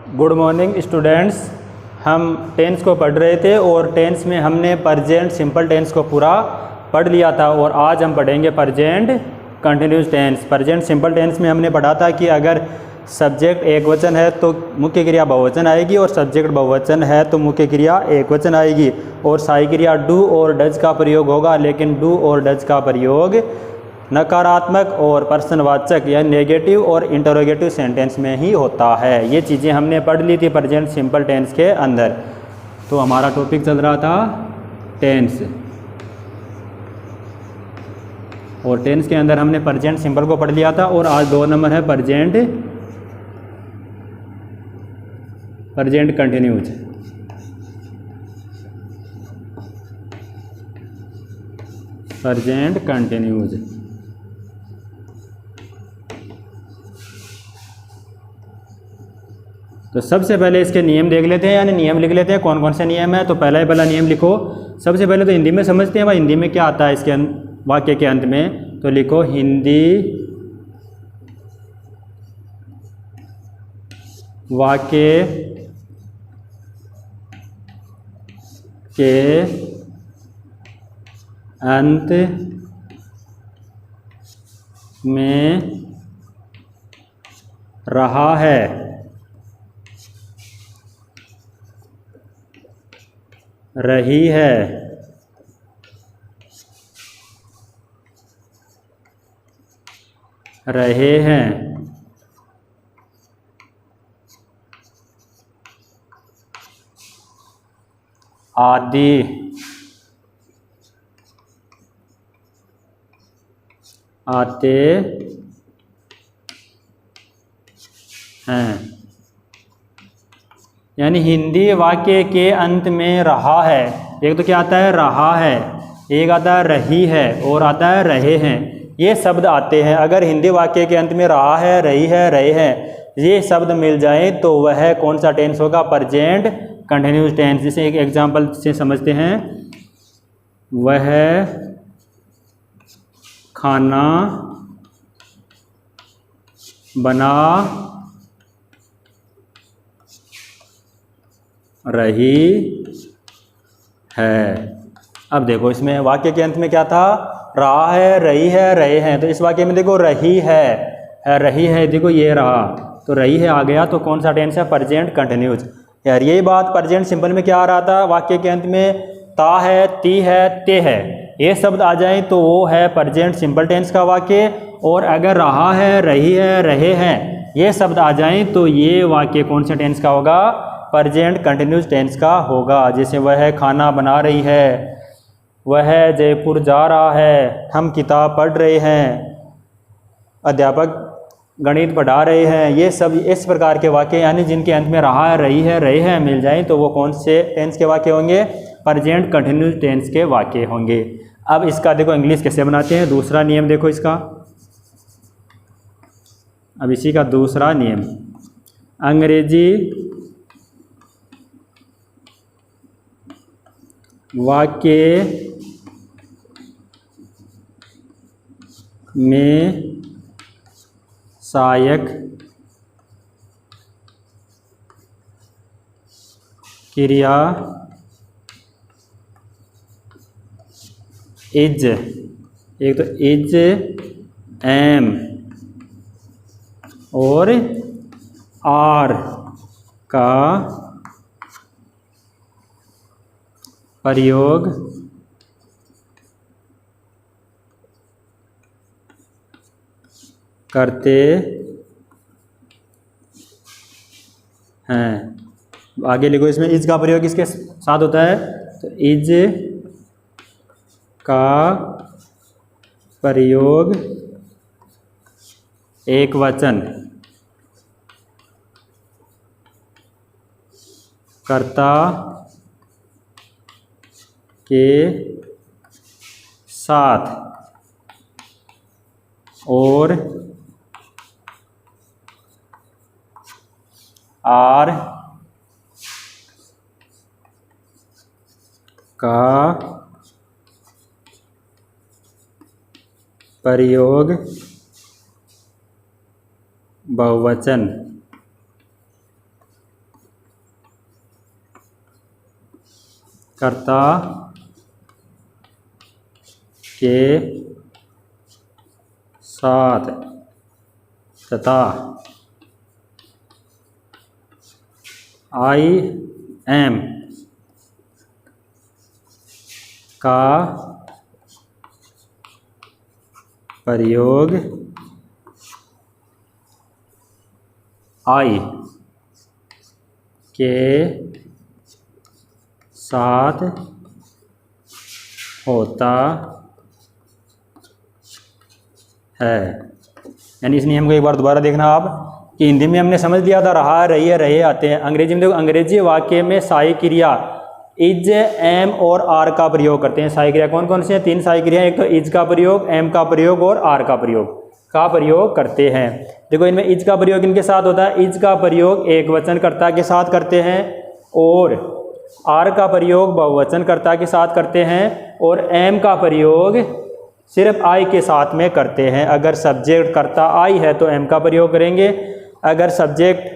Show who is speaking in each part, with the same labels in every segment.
Speaker 1: Good morning students. हम tense को पढ़ रहे थे और टेंस में हमने प्रेजेंट सिंपल टेंस को पूरा पढ़ लिया था और आज हम पढ़ेंगे present continuous tense. Present simple tense में हमने पढ़ा था कि अगर सब्जेक्ट एक वचन है तो मुख्य क्रिया बहुवचन आएगी और सब्जेक्ट बहुवचन है तो मुख्य क्रिया एक वचन आएगी और सहायक क्रिया डू और डज का प्रयोग होगा, लेकिन डू और डज का प्रयोग नकारात्मक और प्रश्नवाचक या नेगेटिव और इंटरोगेटिव सेंटेंस में ही होता है। ये चीज़ें हमने पढ़ ली थी प्रेजेंट सिंपल टेंस के अंदर। तो हमारा टॉपिक चल रहा था टेंस और टेंस के अंदर हमने प्रेजेंट सिंपल को पढ़ लिया था और आज 2 नंबर है प्रेजेंट कंटिन्यूज। प्रेजेंट कंटिन्यूज तो सबसे पहले इसके नियम देख लेते हैं, यानी नियम लिख लेते हैं कौन कौन से नियम है। तो पहला नियम लिखो। सबसे पहले तो हिंदी में समझते हैं भाई हिंदी में क्या आता है इसके वाक्य के अंत में। तो लिखो हिंदी वाक्य के अंत में रहा है, रही है, रहे हैं, आदि, आते हैं। यानी हिंदी वाक्य के अंत में रहा है। एक तो क्या आता है रहा है, एक आता है रही है और आता है रहे हैं। ये शब्द आते हैं। अगर हिंदी वाक्य के अंत में रहा है, रही है, रहे हैं ये शब्द मिल जाए तो वह कौन सा टेंस होगा? Present continuous tense. जैसे एक एग्जांपल से समझते हैं। वह खाना बना रही है। अब देखो इसमें वाक्य के अंत में क्या था? रहा है, रही है, रहे हैं। तो इस वाक्य में देखो रही है, रही है, देखो ये रहा तो रही है आ गया। तो कौन सा टेंस है? Present continuous. यार यही बात प्रेजेंट सिंपल में क्या आ रहा था? वाक्य के अंत में ता है, ती है, ते है, ये शब्द आ जाए तो वो है प्रेजेंट सिंपल टेंस का वाक्य। और अगर रहा है, रही है, रहे हैं ये शब्द आ जाए तो ये वाक्य कौन से टेंस का होगा? प्रेजेंट कंटिन्यूस टेंस का होगा। जैसे वह खाना बना रही है, वह जयपुर जा रहा है, हम किताब पढ़ रहे हैं, अध्यापक गणित पढ़ा रहे हैं। ये सब इस प्रकार के वाक्य यानी जिनके अंत में रहा है, रही है, रहे हैं मिल जाएं तो वो कौन से टेंस के वाक्य होंगे? प्रेजेंट कंटिन्यूस टेंस के वाक्य होंगे। अब इसका देखो इंग्लिश कैसे बनाते हैं। दूसरा नियम देखो इसका। अब इसी का दूसरा नियम, अंग्रेजी वाक्य में सहायक क्रिया इज, एक तो इज, एम और आर का प्रयोग करते हैं। आगे लिखो इसमें इज का प्रयोग किसके साथ होता है? तो इज का प्रयोग एक वचन कर्ता के साथ और आर का प्रयोग बहुवचन कर्ता के साथ तथा आई एम का प्रयोग आई के साथ होता है। यानी इस नियम को एक बार दोबारा देखना आप कि हिंदी में हमने समझ लिया था रहा, रही है, रहे आते हैं। अंग्रेजी में देखो, अंग्रेजी वाक्य में सहायी क्रिया इज, एम और आर का प्रयोग करते हैं। सहायी क्रिया कौन कौन सी हैं? 3 सहायी क्रिया, एक तो इज का प्रयोग, एम का प्रयोग और आर का प्रयोग करते हैं। देखो इनमें इज का प्रयोग इनके साथ होता है। इज का प्रयोग एक वचनकर्ता के साथ करते हैं और आर का प्रयोग बहुवचनकर्ता के साथ करते हैं और एम का प्रयोग सिर्फ आई के साथ में करते हैं। अगर सब्जेक्ट कर्ता आई है तो एम का प्रयोग करेंगे, अगर सब्जेक्ट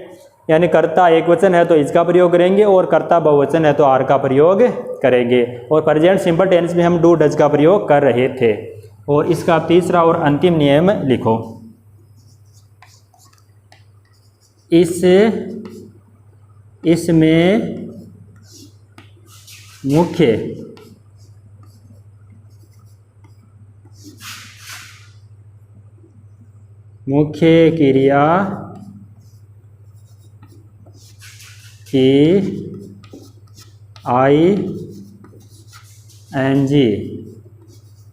Speaker 1: यानी कर्ता एक वचन है तो इज का प्रयोग करेंगे और कर्ता बहुवचन है तो आर का प्रयोग करेंगे। और प्रेजेंट सिंपल टेंस में हम डू डज का प्रयोग कर रहे थे। और इसका तीसरा और अंतिम नियम लिखो। इसमें मुख्य क्रिया की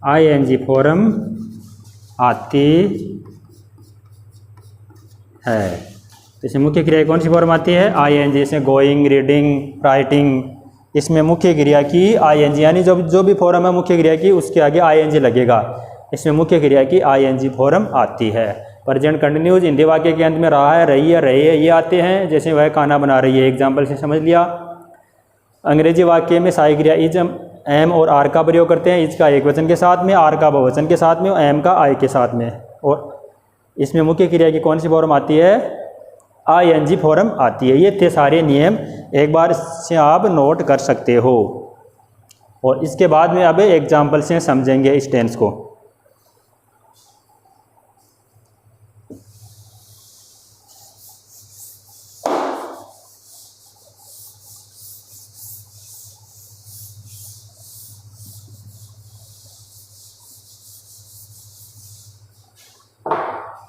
Speaker 1: आईएनजी फॉर्म आती है। तो इसमें मुख्य क्रिया कौन सी फॉर्म आती है? आईएनजी। जैसे गोइंग, रीडिंग, राइटिंग, इसमें मुख्य क्रिया की आईएनजी यानी जो भी फॉर्म है मुख्य क्रिया की उसके आगे आईएनजी लगेगा। इसमें मुख्य क्रिया की आईएनजी फॉर्म आती है। प्रेजेंट कंटिन्यूज हिंदी वाक्य के अंत में रहा है, रही है, रहे है ये आते हैं। जैसे वह खाना बना रही है, एग्जाम्पल से समझ लिया। अंग्रेजी वाक्य में सहायक क्रिया इज, एम और आर का प्रयोग करते हैं। इज का एक वचन के साथ में, आर का बहुवचन के साथ में और एम का आई के साथ में। और इसमें मुख्य क्रिया की कौन सी फॉर्म आती है? आईएनजी फॉर्म आती है। ये थे सारे नियम, एक बार से आप नोट कर सकते हो। और इसके बाद में अब एग्जाम्पल से समझेंगे इस टेंस को।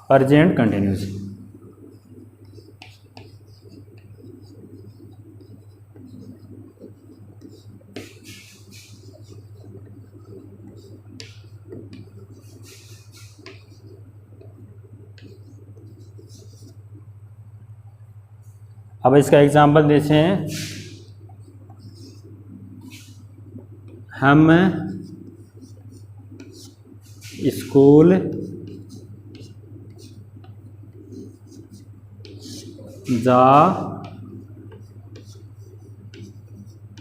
Speaker 1: Present continuous. अब इसका एग्जाम्पल देते हैं। हम स्कूल जा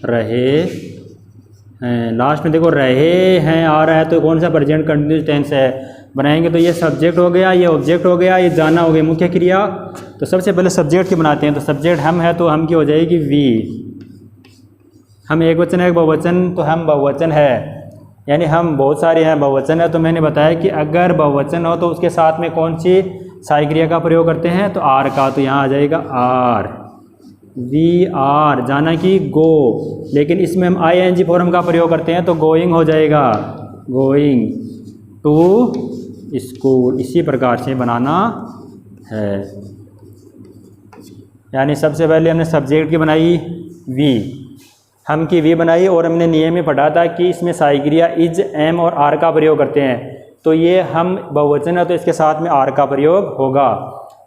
Speaker 1: रहे हैं। लास्ट में देखो रहे हैं आ रहा है तो कौन सा प्रेजेंट कंटिन्यूस टेंस है बनाएंगे। तो ये सब्जेक्ट हो गया, ये ऑब्जेक्ट हो गया, ये जाना हो गया मुख्य क्रिया। तो सबसे पहले सब्जेक्ट की बनाते हैं। तो सब्जेक्ट हम है तो हम की हो जाएगी वी। हम एक वचन है बहुवचन तो हम बहुवचन है, यानी हम बहुत सारे हैं बहुवचन है। तो मैंने बताया कि अगर बहुवचन हो तो उसके साथ में कौन सी सहायक क्रिया का प्रयोग करते हैं? तो आर का। तो यहाँ आ जाएगा आर, वी आर, जाना कि गो। लेकिन इसमें हम आईएनजी फॉर्म का प्रयोग करते हैं तो गोइंग हो जाएगा, गोइंग टू स्कूल। इसी प्रकार से बनाना है। यानी सबसे पहले हमने सब्जेक्ट की बनाई वी, हम की वी बनाई और हमने नियम में पढ़ा था कि इसमें सहायक क्रिया इज, एम और आर का प्रयोग करते हैं। तो ये हम बहुवचन है तो इसके साथ में आर का प्रयोग होगा।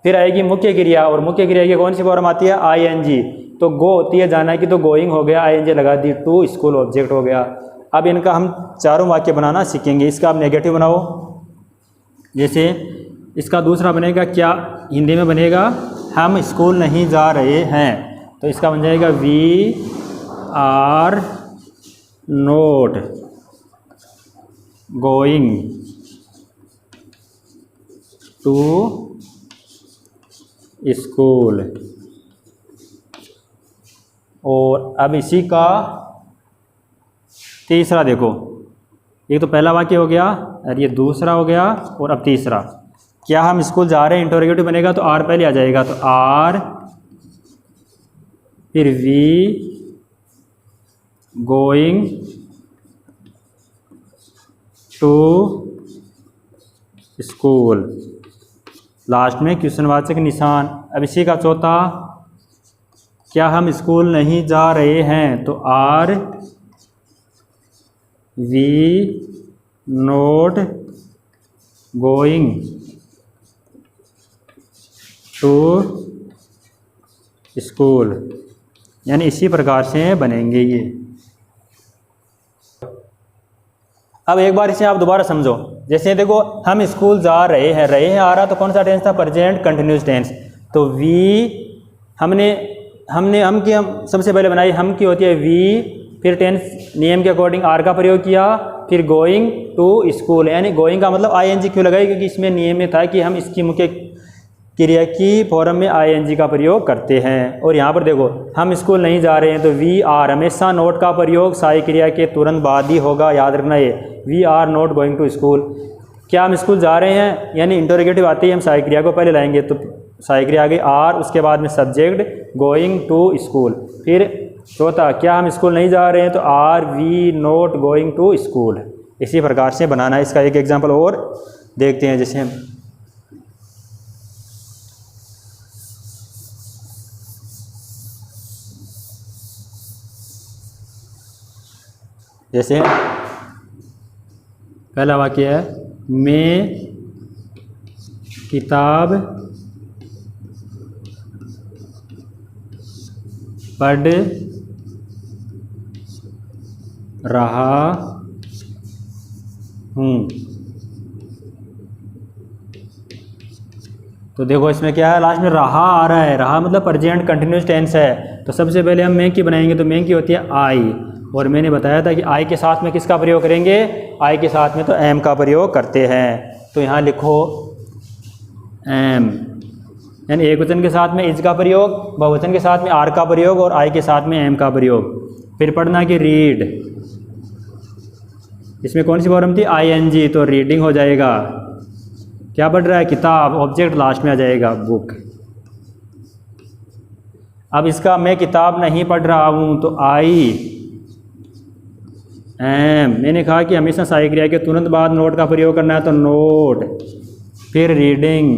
Speaker 1: फिर आएगी मुख्य क्रिया, और मुख्य क्रिया की कौन सी फॉर्म आती है? आईएनजी। तो गो होती है जाना की, तो गोइंग हो गया, आईएनजी लगा दी, टू स्कूल ऑब्जेक्ट हो गया। अब इनका हम चारों वाक्य बनाना सीखेंगे। इसका आप नेगेटिव बनाओ। जैसे इसका दूसरा बनेगा क्या हिंदी में बनेगा? हम स्कूल नहीं जा रहे हैं। तो इसका बन जाएगा we are not going to school. और अब इसी का तीसरा देखो, एक तो पहला वाक्य हो गया और ये दूसरा हो गया, और अब तीसरा। क्या हम स्कूल जा रहे हैं, इंटरोगेटिव बनेगा तो आर पहले आ जाएगा, तो आर फिर we going to school, last में क्वेश्चनवाचक निशान। अब इसी का चौथा, क्या हम स्कूल नहीं जा रहे हैं, तो are we not going to school, यानी इसी प्रकार से बनेंगे ये। अब एक बार इसे आप दोबारा समझो। जैसे देखो, हम स्कूल जा रहे हैं आ रहा, तो कौन सा टेंस था, प्रेजेंट कंटिन्यूस टेंस। तो वी हम सबसे पहले बनाई, हम की होती है वी, फिर टेंस नियम के अकॉर्डिंग आर का प्रयोग किया, फिर गोइंग टू स्कूल, यानी गोइंग का मतलब आईएनजी क्यों लगाई, क्योंकि इसमें नियम में था कि हम इसकी मुख्य क्रिया की फॉर्म में आईएनजी का प्रयोग करते हैं। और यहाँ पर देखो, हम स्कूल नहीं जा रहे हैं, तो वी आर, हमेशा नोट का प्रयोग सहायक क्रिया के तुरंत बाद ही होगा, याद रखना ये, we are not going to school. क्या हम स्कूल जा रहे हैं, यानी इंटरोगेटिव आते ही हम सहायक क्रिया को पहले लाएंगे, तो सहायक क्रिया आ गई आर, उसके बाद में सब्जेक्ट गोइंग टू स्कूल। फिर चौथा, क्या हम स्कूल नहीं जा रहे हैं, तो are we not going to school. इसी प्रकार से बनाना है। इसका एक एग्जाम्पल और देखते हैं। जैसे पहला वाक्य है, मैं किताब पढ़ रहा हूँ। तो देखो इसमें क्या है, लास्ट में रहा आ रहा है, रहा मतलब प्रेजेंट कंटिन्यूस टेंस है। तो सबसे पहले हम मैं की बनाएंगे, तो मैं की होती है आई, और मैंने बताया था कि आई के साथ में किसका प्रयोग करेंगे, आई के साथ में तो एम का प्रयोग करते हैं। तो यहाँ लिखो एम, यानी एक वचन के साथ में इज का प्रयोग, बहुवचन के साथ में आर का प्रयोग, और आई के साथ में एम का प्रयोग। फिर पढ़ना कि रीड, इसमें कौन सी फॉर्म थी, आईएनजी, तो रीडिंग हो जाएगा। क्या पढ़ रहा है, किताब, ऑब्जेक्ट लास्ट में आ जाएगा बुक। अब इसका मैं किताब नहीं पढ़ रहा हूँ, तो आई एम, मैंने कहा कि हमेशा सहायक क्रिया के तुरंत बाद नोट का प्रयोग करना है, तो नोट, फिर रीडिंग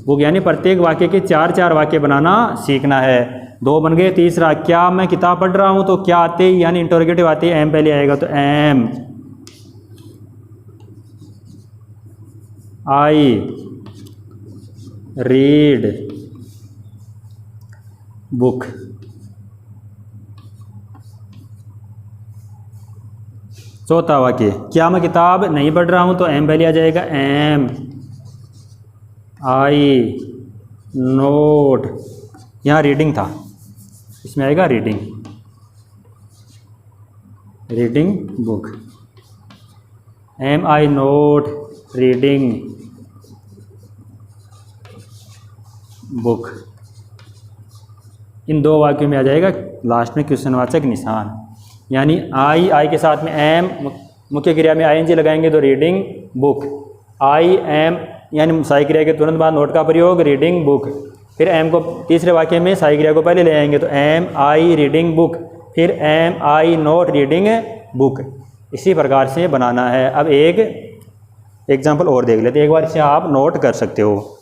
Speaker 1: बुक, यानी प्रत्येक वाक्य के 4-4 वाक्य बनाना सीखना है। 2 बन गए। तीसरा, क्या मैं किताब पढ़ रहा हूँ, तो क्या आते ही यानी इंटरोगेटिव आते ही एम पहले आएगा, तो एम आई रीड बुक। चौथा वाक्य, क्या मैं किताब नहीं पढ़ रहा हूँ, तो एम पहले आ जाएगा, एम आई नोट, यहाँ रीडिंग था, इसमें आएगा रीडिंग बुक, एम आई नोट रीडिंग बुक। इन 2 वाक्यों में आ जाएगा लास्ट में क्वेश्चनवाचक निशान, यानी आई के साथ में एम, मुख्य क्रिया में आईएनजी लगाएंगे तो रीडिंग बुक, आई एम यानी सहायक क्रिया के तुरंत बाद नोट का प्रयोग, रीडिंग बुक। फिर एम को तीसरे वाक्य में सहायक क्रिया को पहले ले आएंगे, तो एम आई रीडिंग बुक, फिर एम आई नोट रीडिंग बुक। इसी प्रकार से बनाना है। अब एक एग्जाम्पल और देख लेते हैं, एक बार इसे आप नोट कर सकते हो।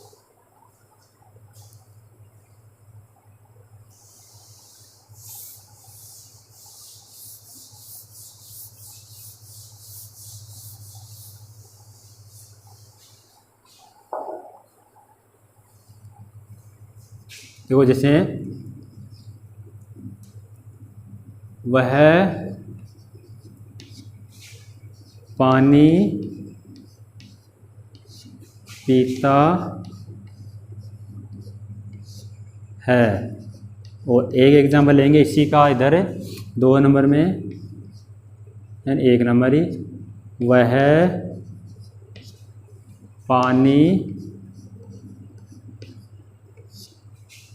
Speaker 1: देखो जैसे वह पानी पीता है, और एक एग्जाम्पल लेंगे इसी का इधर 2 नंबर में, यानी 1 नंबर ही, वह पानी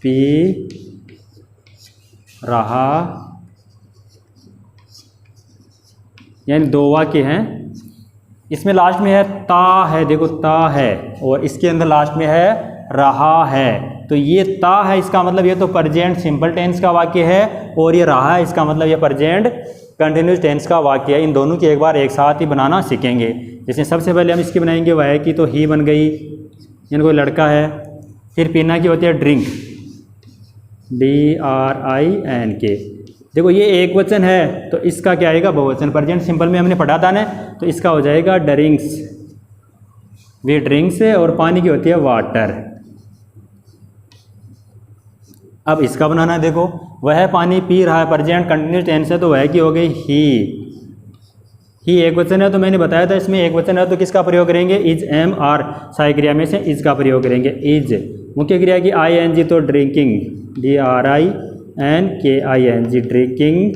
Speaker 1: पी रहा, यानी दो वाक्य हैं। इसमें लास्ट में है ता है, देखो ता है, और इसके अंदर लास्ट में है रहा है। तो ये ता है, इसका मतलब ये तो प्रेजेंट सिंपल टेंस का वाक्य है, और ये रहा है, इसका मतलब ये प्रेजेंट कंटिन्यूस टेंस का वाक्य है। इन दोनों की एक बार एक साथ ही बनाना सीखेंगे। जैसे सबसे पहले हम इसकी बनाएंगे वह की, तो ही बन गई, यानी कोई लड़का है। फिर पीना की होती है ड्रिंक, DRINK। देखो ये एक वचन है, तो इसका क्या आएगा, बहुवचन। प्रेजेंट सिंपल में हमने पढ़ा था ना, तो इसका हो जाएगा ड्रिंक्स, वी ड्रिंक्स। और पानी की होती है वाटर। अब इसका बनाना है, देखो वह पानी पी रहा है, प्रेजेंट कंटिन्यूस टेंस है, तो वह की हो गई ही एक वचन है, तो मैंने बताया था इसमें एक वचन है तो किसका प्रयोग करेंगे, इज, एम, आर। सहायक क्रिया में से इज का प्रयोग करेंगे, इज। मुख्य क्रिया की ING, तो drinking, DRINKING, drinking,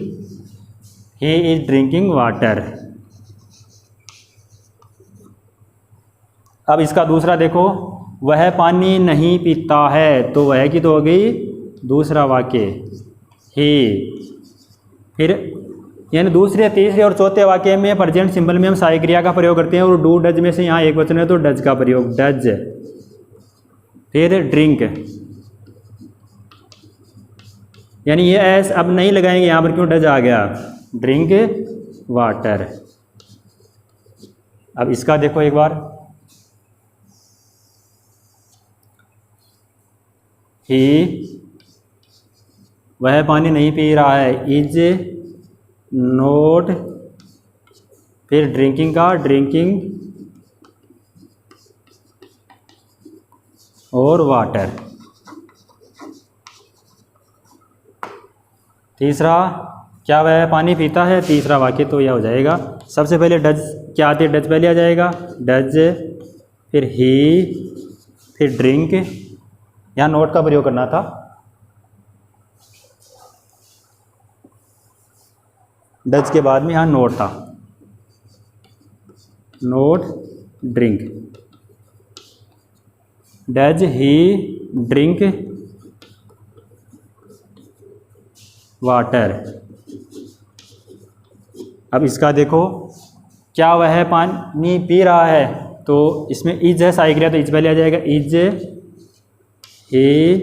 Speaker 1: he is drinking water. अब इसका दूसरा देखो, वह पानी नहीं पीता है, तो वह की तो हो गई दूसरा वाक्य, ही। फिर यानी दूसरे, तीसरे और चौथे वाक्य में प्रेजेंट सिंपल में हम सहायक क्रिया का प्रयोग करते हैं, और डू डज में से यहाँ एक वचन है तो डज का प्रयोग, डज। फिर ड्रिंक, यानी ये एस अब नहीं लगाएंगे यहाँ पर, क्यों डज आ गया, ड्रिंक वाटर। अब इसका देखो एक बार, ही वह पानी नहीं पी रहा है, इज नोट। फिर ड्रिंकिंग का ड्रिंकिंग और वाटर। तीसरा, क्या वह पानी पीता है, तीसरा वाक्य तो यह हो जाएगा। सबसे पहले डज क्या आती है, डज पहले आ जाएगा, डज। फिर ही, फिर ड्रिंक, यहाँ नोट का प्रयोग करना था, डज के बाद में यहाँ नोट था, note, drink, does he drink water. अब इसका देखो, क्या वह पानी पी रहा है, तो इसमें इज है सहायक क्रिया, तो इज पहले आ जाएगा, is he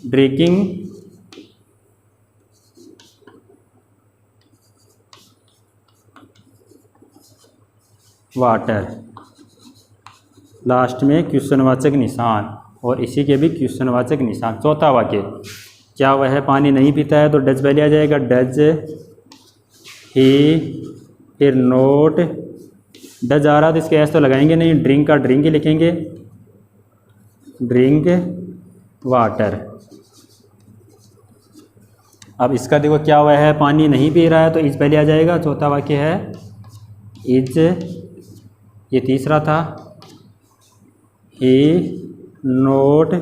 Speaker 1: drinking water. Last में क्वेश्चनवाचक निशान, और इसी के भी क्वेश्चनवाचक निशान। चौथा वाक्य, क्या वह पानी नहीं पीता है, तो डज पहले आ जाएगा, डज ही। फिर नोट, डज आ रहा तो इसके एस तो लगाएंगे नहीं, ड्रिंक का ड्रिंक ही लिखेंगे, ड्रिंक वाटर। अब इसका देखो, क्या वह है पानी नहीं पी रहा है, तो इज पहले आ जाएगा, चौथा वाक्य है इज। ये तीसरा था, ही नोट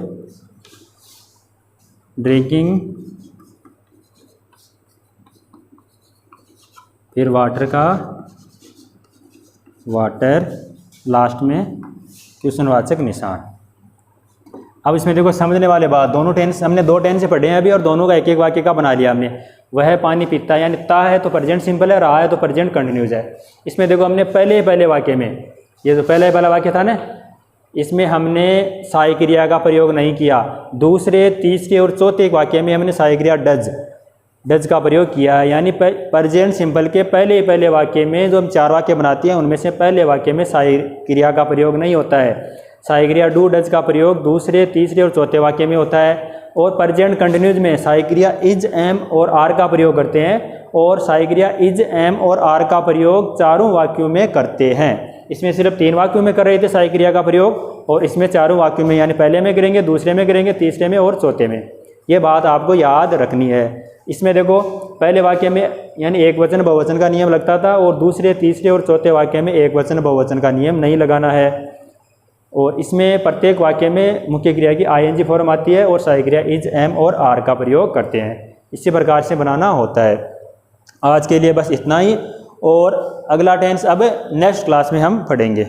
Speaker 1: ड्रिंकिंग, फिर वाटर का वाटर, लास्ट में क्वेश्चनवाचक निशान। अब इसमें देखो समझने वाले बात, दोनों टेंस हमने दो टेंस से पढ़े हैं अभी, और दोनों का एक एक वाक्य का बना लिया हमने। वह पानी पीता है, यानी ता है तो प्रेजेंट सिंपल है, रहा है तो प्रेजेंट कंटिन्यूस है। इसमें देखो हमने पहले वाक्य में, ये जो पहला वाक्य था ना, इसमें हमने सहायक क्रिया का प्रयोग नहीं किया। दूसरे, तीसरे और चौथे वाक्य में हमने सहायक क्रिया डज का प्रयोग किया है, यानी प्रेजेंट सिंपल के पहले वाक्य में जो हम चार वाक्य बनाते हैं, उनमें से पहले वाक्य में सहायक क्रिया का प्रयोग नहीं होता है। सहायक क्रिया डू डज का प्रयोग दूसरे, तीसरे और चौथे वाक्य में होता है। और प्रेजेंट कंटिन्यूस में सहायक क्रिया इज, एम और आर का प्रयोग करते हैं, और सहायक क्रिया इज, एम और आर का प्रयोग चारों वाक्यों में करते हैं। इसमें सिर्फ 3 वाक्यों में कर रहे थे सहायक क्रिया का प्रयोग, और इसमें चारों वाक्यों में, यानी पहले में करेंगे, दूसरे में करेंगे, तीसरे में और चौथे में। ये बात आपको याद रखनी है। इसमें देखो पहले वाक्य में यानी एक वचन बहुवचन का नियम लगता था, और दूसरे, तीसरे और चौथे वाक्य में एक वचन बहुवचन का नियम नहीं लगाना है। और इसमें प्रत्येक वाक्य में मुख्य क्रिया की ING फॉर्म आती है, और सहायक क्रिया इज, एम और आर का प्रयोग करते हैं। इसी प्रकार से बनाना होता है। आज के लिए बस इतना ही, और अगला टेंस अब नेक्स्ट क्लास में हम पढ़ेंगे।